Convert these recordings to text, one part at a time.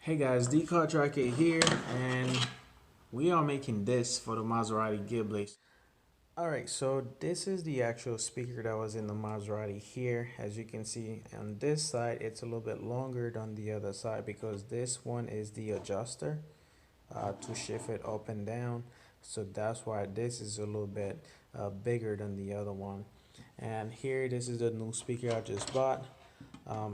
Hey guys, D Tracker here, and we are making this for the Maserati Ghibli. Alright, so this is the actual speaker that was in the Maserati here. As you can see on this side, it's a little bit longer than the other side because this one is the adjuster to shift it up and down. So that's why this is a little bit bigger than the other one. And here, this is the new speaker I just bought.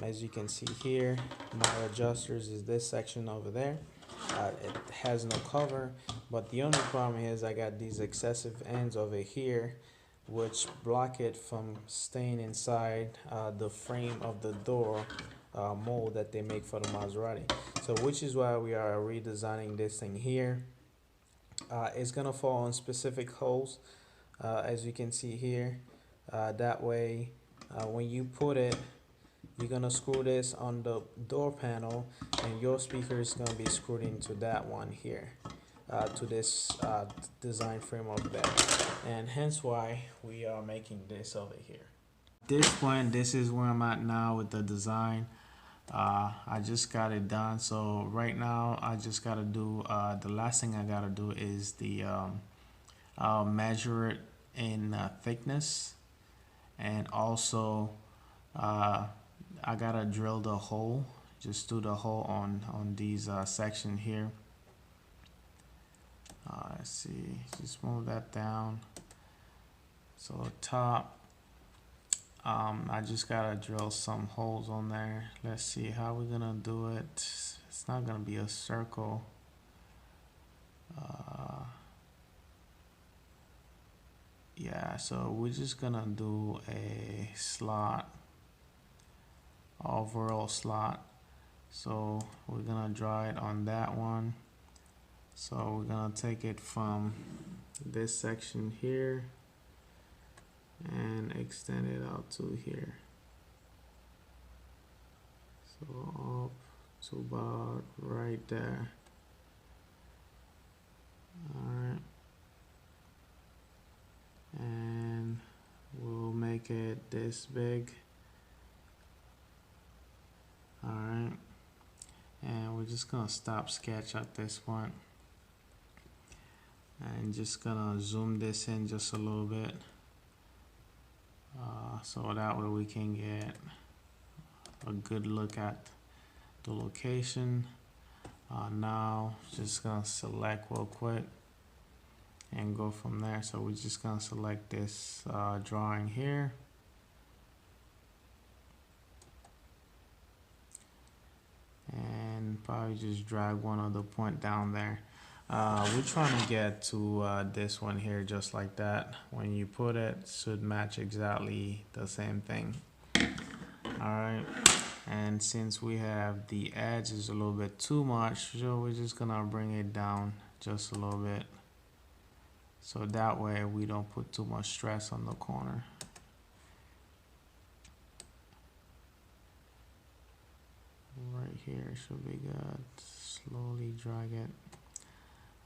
As you can see here, my adjusters is this section over there. It has no cover, but the only problem is I got these excessive ends over here which block it from staying inside the frame of the door mold that they make for the Maserati. So which is why we are redesigning this thing here. It's gonna fall on specific holes, as you can see here. That way, when you put it, you're gonna screw this on the door panel, and your speaker is gonna be screwed into that one here, to this design frame over there, and hence why we are making this over here. This point, this is where I'm at now with the design. I just got it done, so right now I just gotta do the last thing I gotta do is the I'll measure it in thickness, and also I gotta drill the hole, just do the hole on these section here. Let's see, just move that down. So top, I just gotta drill some holes on there. Let's see how we're gonna do it. It's not gonna be a circle. Yeah, so we're just gonna do a slot, overall slot. So we're gonna draw it on that one. So we're gonna take it from this section here and extend it out to here. So up to about right there. Alright. And we'll make it this big. Alright. And we're just gonna stop sketch at this point. And just gonna zoom this in just a little bit. So that way we can get a good look at the location. Now just gonna select real quick and go from there. So we're just gonna select this drawing here, and probably just drag one other point down there. We're trying to get to this one here just like that. When you put it, should match exactly the same thing. Alright, and since we have the edge is a little bit too much, so we're just gonna bring it down just a little bit, so that way we don't put too much stress on the corner. Right here should be good. Slowly drag it.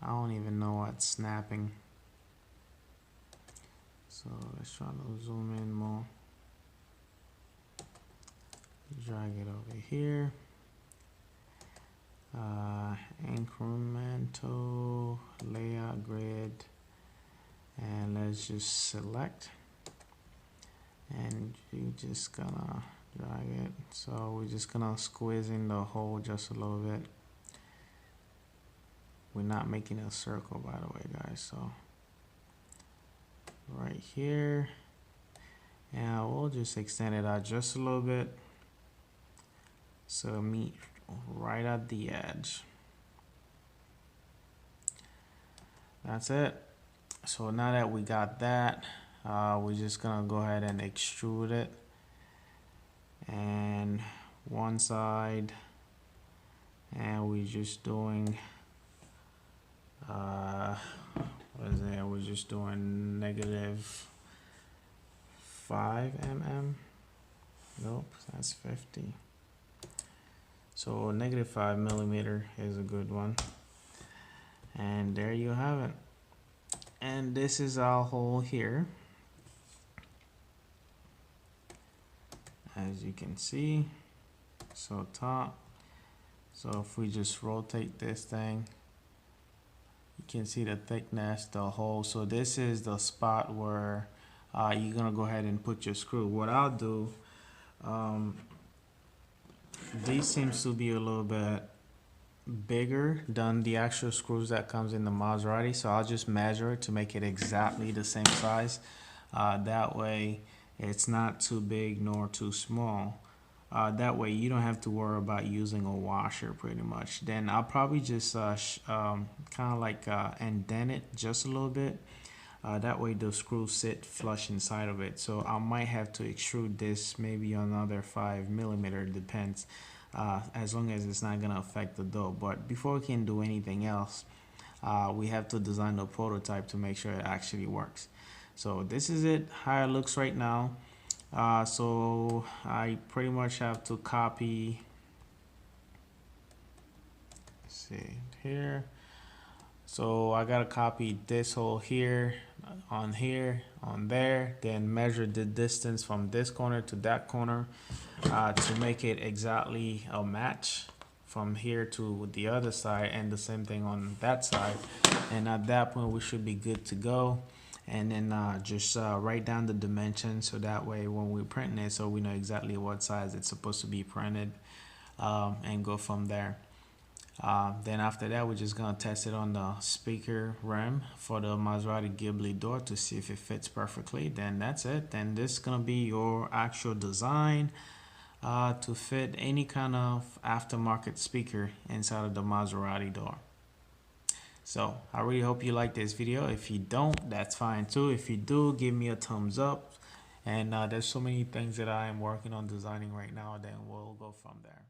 I don't even know what's snapping, so let's try to zoom in more. Drag it over here. Incremental layout grid, and let's just select, and you just gonna drag it. So we're just gonna squeeze in the hole just a little bit. We're not making a circle, by the way, guys. So right here, and we'll just extend it out just a little bit, so meet right at the edge. That's it. So now that we got that, we're just gonna go ahead and extrude it, and one side, and we're just doing what is it? We're just doing -5 mm. Nope, that's 50. So -5 millimeter is a good one. And there you have it. And this is our hole here. As you can see, so top. So if we just rotate this thing, you can see the thickness, the hole. So this is the spot where you're gonna go ahead and put your screw. What I'll do, um, these seems to be a little bit bigger than the actual screws that comes in the Maserati, so I'll just measure it to make it exactly the same size. That way it's not too big nor too small. That way you don't have to worry about using a washer pretty much. Then I'll probably just kind of like indent it just a little bit. That way the screws sit flush inside of it. So I might have to extrude this maybe another 5 millimeter, depends, as long as it's not gonna affect the dough. But before we can do anything else, we have to design the prototype to make sure it actually works. So this is it, how it looks right now. So I pretty much have to copy, let's see here. So I gotta copy this hole here, on there, then measure the distance from this corner to that corner to make it exactly a match from here to the other side, and the same thing on that side. And at that point we should be good to go. And then just write down the dimensions, so that way when we print it, so we know exactly what size it's supposed to be printed, and go from there. Then after that, we're just gonna test it on the speaker rim for the Maserati Ghibli door to see if it fits perfectly. Then that's it. Then this is gonna be your actual design to fit any kind of aftermarket speaker inside of the Maserati door. So I really hope you like this video. If you don't, that's fine too. If you do, give me a thumbs up. And there's so many things that I am working on designing right now, then we'll go from there.